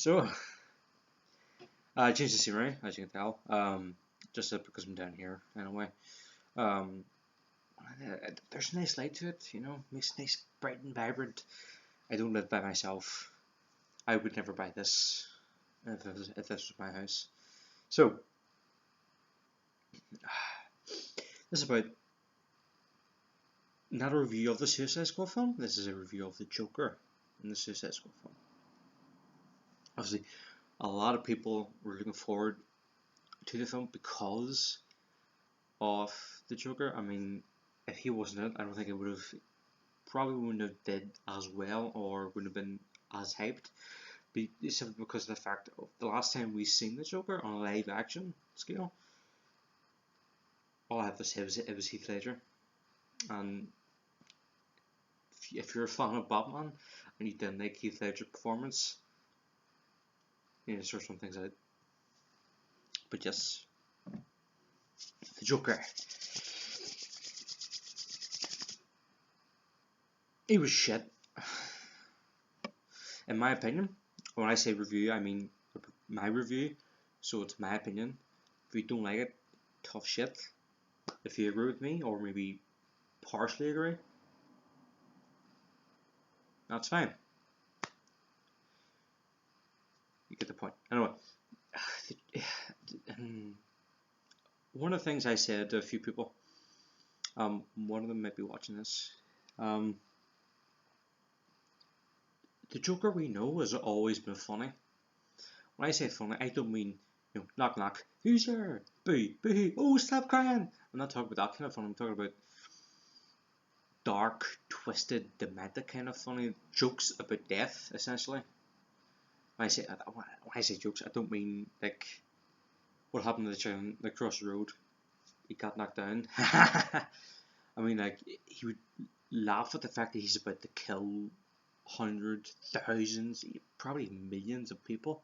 So, I changed the scenery, as you can tell, just because I'm down here anyway. Um, there's a nice light to it, makes it nice, bright and vibrant. I don't live by myself. I would never buy this if this was my house. So, this is about not a review of the Suicide Squad film. This is a review of the Joker in the Suicide Squad film. Obviously, a lot of people were looking forward to the film because of the Joker. I mean, if he wasn't in it, I don't think it would have wouldn't have did as well or wouldn't have been as hyped. Simply because of the fact of the last time we seen the Joker on a live action scale, all I have to say was it was Heath Ledger. And if you're a fan of Batman and you didn't like Heath Ledger's performance, you need to sort some things out. But yes, the Joker. He was shit. In my opinion, when I say review, I mean my review. So it's my opinion. If you don't like it, tough shit. If you agree with me, or maybe partially agree, that's fine. You get the point. Anyway, one of the things I said to a few people, one of them might be watching this, the Joker we know has always been funny. When I say funny, I don't mean, knock knock, who's there? Boo, boo, oh stop crying. I'm not talking about that kind of fun, I'm talking about dark, twisted, demented kind of funny jokes about death, essentially. When I say jokes, I don't mean like what happened to the child across the road. He got knocked down. I mean, like, he would laugh at the fact that he's about to kill hundreds, thousands, probably millions of people.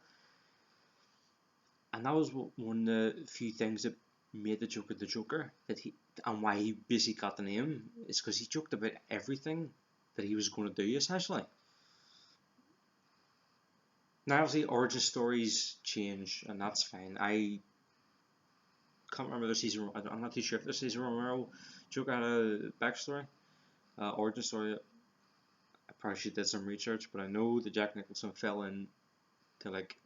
And that was one of the few things that made the Joker, and why he basically got the name, is because he joked about everything that he was going to do, essentially. Now, obviously, origin stories change, and that's fine. I can't remember the season. I'm not too sure if the season Romero Joker had a backstory, origin story. I probably should did some research, but I know that Jack Nicholson fell into like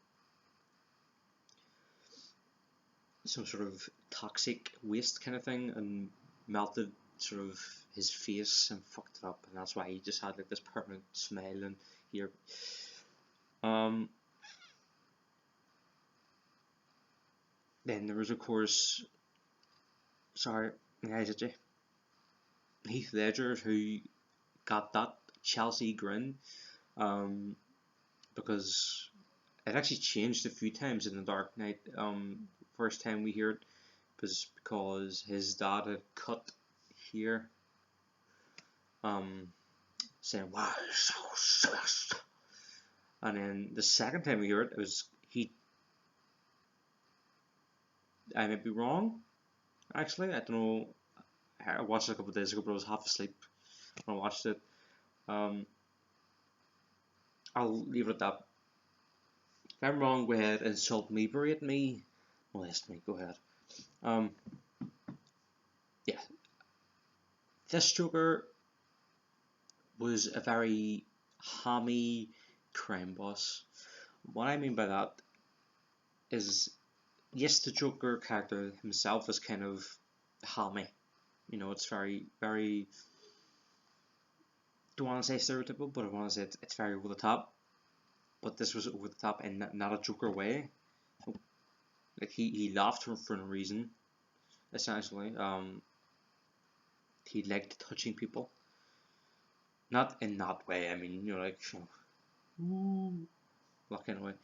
some sort of toxic waste kind of thing and melted sort of his face and fucked it up, and that's why he just had like this permanent smile and here. Then there was, of course, Heath Ledger, who got that Chelsea grin, because it actually changed a few times in The Dark Knight. First time we hear it was because his dad had cut here, saying "Why so serious?" And then the second time we hear it, I might be wrong. Actually, I don't know. I watched it a couple of days ago, but I was half asleep when I watched it. I'll leave it at that. If I'm wrong, go ahead, insult me, berate me, molest me, go ahead. Yeah. This Joker was a very hammy crime boss. What I mean by that is, yes, the Joker character himself is kind of hammy. It's very, very, don't want to say stereotypical, but I want to say it's very over the top. But this was over the top in not a Joker way. Like, he laughed for no reason, essentially. He liked touching people. Not in that way, I mean, ooh, that kind of way.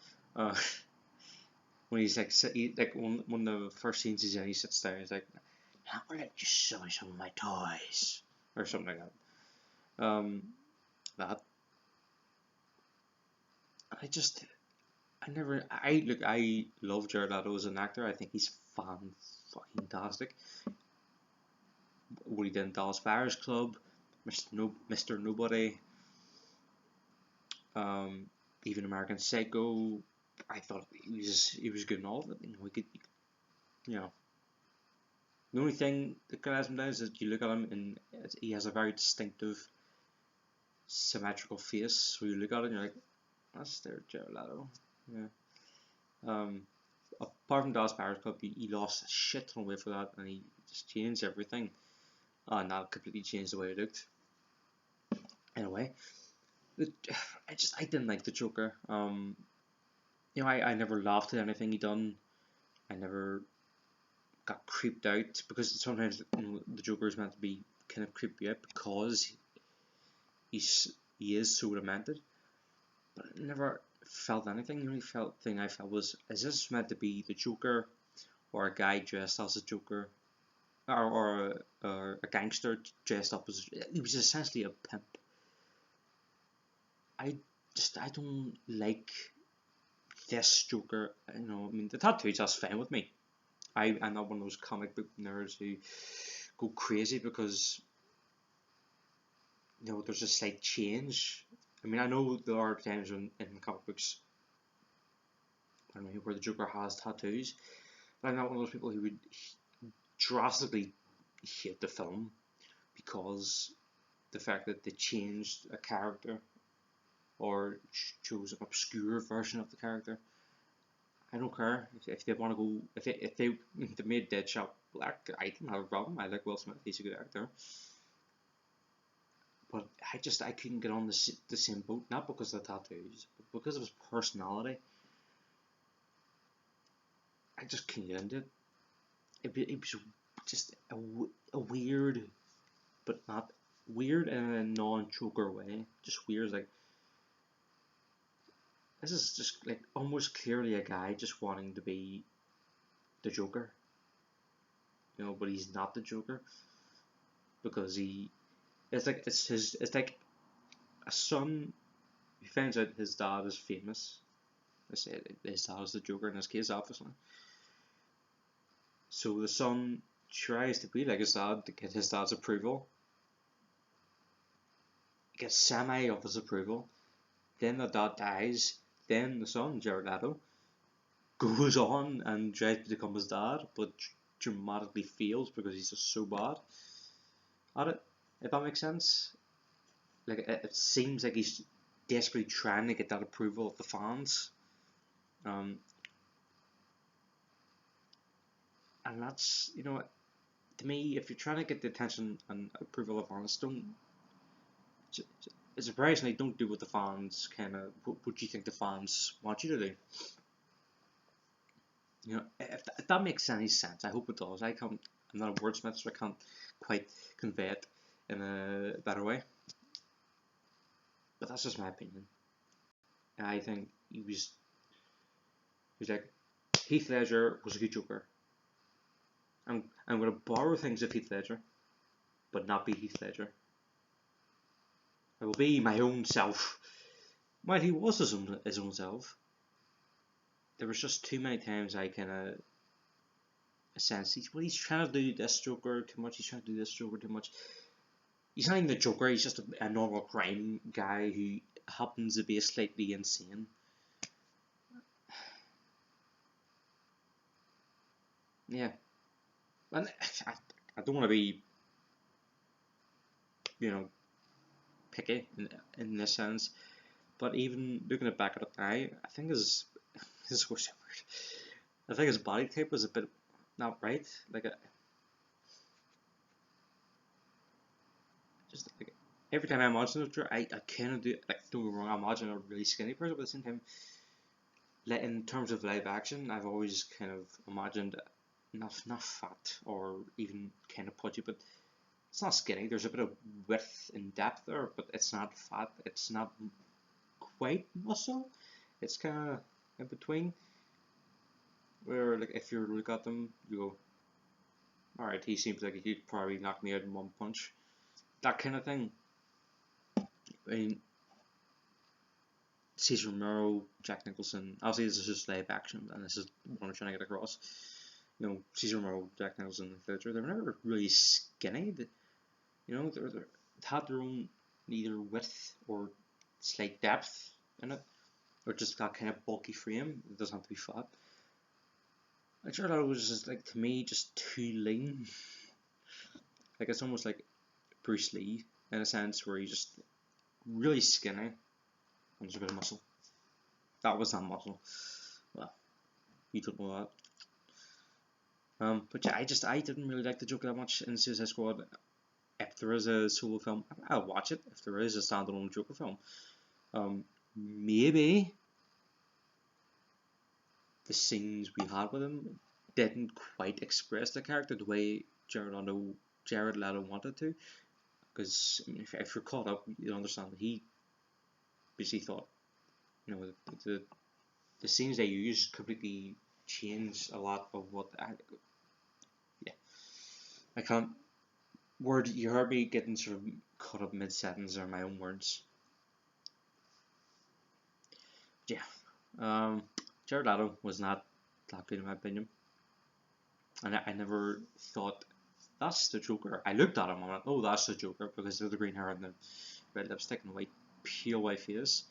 When he's like one of the first scenes he's in, he sits there, he's like, "I'm gonna let you show me some of my toys," or something like that. That. I love Jared Leto as an actor. I think he's fantastic. What he did in Dallas Buyers Club, Mr. Nobody, even American Psycho, I thought he was good in all of it. You know, you know, the only thing that kind of him down is that you look at him and he has a very distinctive, symmetrical face. So you look at it and you're like, that's their Jared Leto. Yeah. Apart from Dallas Buyers Club, he lost a shit ton of weight for that, and he just changed everything. And that completely changed the way he looked. Anyway, I didn't like the Joker. You know, I never laughed at anything he done. I never got creeped out because sometimes, you know, the Joker is meant to be kind of creepy out because he is so demented. But I never felt anything. The only thing I felt was, is this meant to be the Joker or a guy dressed as a Joker, or a gangster dressed up as? He was essentially a pimp. I don't like this Joker. You know, I mean, the tattoos, that's fine with me. I'm not one of those comic book nerds who go crazy because, you know, there's a slight change. I mean, I know there are times in comic books, I don't know, where the Joker has tattoos, but I'm not one of those people who would drastically hate the film because the fact that they changed a character or chose an obscure version of the character. I don't care if they want to go, if they made Deadshot black. I don't have a problem. I like Will Smith; he's a good actor. But I couldn't get on the same boat, not because of the tattoos, but because of his personality. I just couldn't get into it. It was just a weird, but not weird in a non-Joker way. Just weird, like, this is just like almost clearly a guy just wanting to be the Joker, you know, but he's not the Joker because it's like a son who finds out his dad is famous. I say his dad is the Joker in this case, obviously. So the son tries to be like his dad to get his dad's approval, gets semi of his approval. Then the dad dies. Then the son, Jared Leto, goes on and tries to become his dad, but dramatically fails because he's just so bad at it. If that makes sense. Like, it seems like he's desperately trying to get that approval of the fans. And that's, you know, to me, if you're trying to get the attention and approval of fans, surprisingly, don't do what the fans what you think the fans want you to do. You know, if that makes any sense, I hope it does. I'm not a wordsmith, so I can't quite convey it in a better way. But that's just my opinion. And I think he was like, Heath Ledger was a good Joker. I'm going to borrow things of Heath Ledger, but not be Heath Ledger. I will be my own self. While he was his own self, there was just too many times I kind of sense he's trying to do this Joker too much. He's trying to do this Joker too much. He's not even the Joker. He's just a normal crime guy who happens to be slightly insane. Yeah, and I don't want to be, you know, picky in this sense, but even looking back at it now, I think this is so weird. I think his body type was a bit not right. Like, just like every time I imagine it, I kind of do, like, don't get me wrong, I imagine a really skinny person, but at the same time, like, in terms of live action, I've always kind of imagined not fat or even kind of pudgy, but it's not skinny. There's a bit of width and depth there, but it's not fat. It's not quite muscle. It's kind of in between. Where, like, if you look at them, you go, all right, he seems like he'd probably knock me out in one punch. That kind of thing. I mean, Cesar Romero, Jack Nicholson. Obviously, this is just live action, and this is what I'm trying to get across. You know, Cesar Romero, Jack Nicholson, and Fletcher, they were never really skinny. You know, they had their own either width or slight depth in it. or just that kind of bulky frame. It doesn't have to be fat. Jared Leto was just like, to me, just too lean. Like it's almost like Bruce Lee in a sense, where he's just really skinny and there's a bit of muscle. That was not muscle. Well, you don't know that. But yeah, I didn't really like the Joker that much in Suicide Squad. If there is a solo film, I'll watch it. If there is a standalone Joker film, maybe the scenes we had with him didn't quite express the character the way Jared Leto wanted to. Because I mean, if you're caught up, you'll understand that he basically thought, you know, the scenes they used completely changed a lot of what. I can't. Word, you heard me getting sort of caught up mid sentence or my own words. Yeah. Jared Leto was not that good in my opinion, and I never thought that's the Joker. I looked at him and I went, oh, that's the Joker because of the green hair and the red lipstick and the white, pale white face.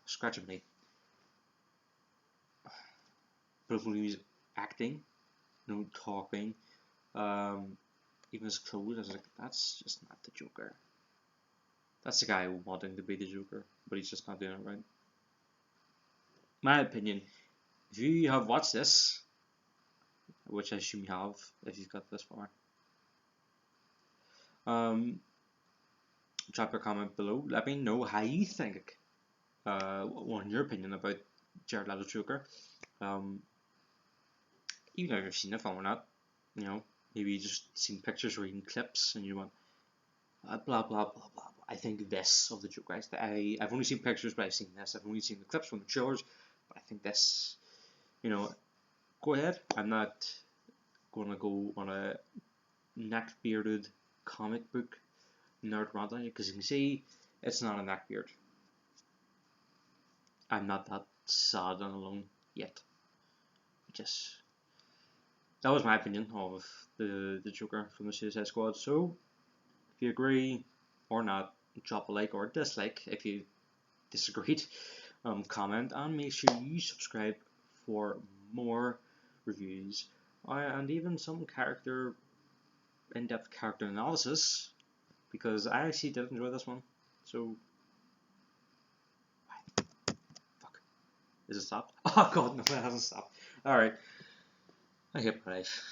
Scratching me. But when he was acting, talking, even his clothes, I was like, that's just not the Joker. That's the guy wanting to be the Joker, but he's just not doing it right. My opinion, if you have watched this, which I assume you have, if you've got this far, drop a comment below. Let me know how you think, on your opinion about Jared Leto's Joker. Even if you've seen the film or not, maybe you just seen pictures or even clips, and you went, blah blah blah blah blah. I think this of the Joker. I've only seen pictures, but I've seen this. I've only seen the clips from the trailers, but I think this. Go ahead. I'm not gonna go on a neck bearded comic book nerd rant on you, because you can see it's not a neck beard. I'm not that sad and alone yet. Just that was my opinion of the Joker from the Suicide Squad. So if you agree or not, drop a like or a dislike. If you disagreed, comment, and make sure you subscribe for more reviews and even some in-depth character analysis, because I actually did enjoy this one. So fuck, is it stopped? Oh god, no, it hasn't stopped. Alright, I hit life.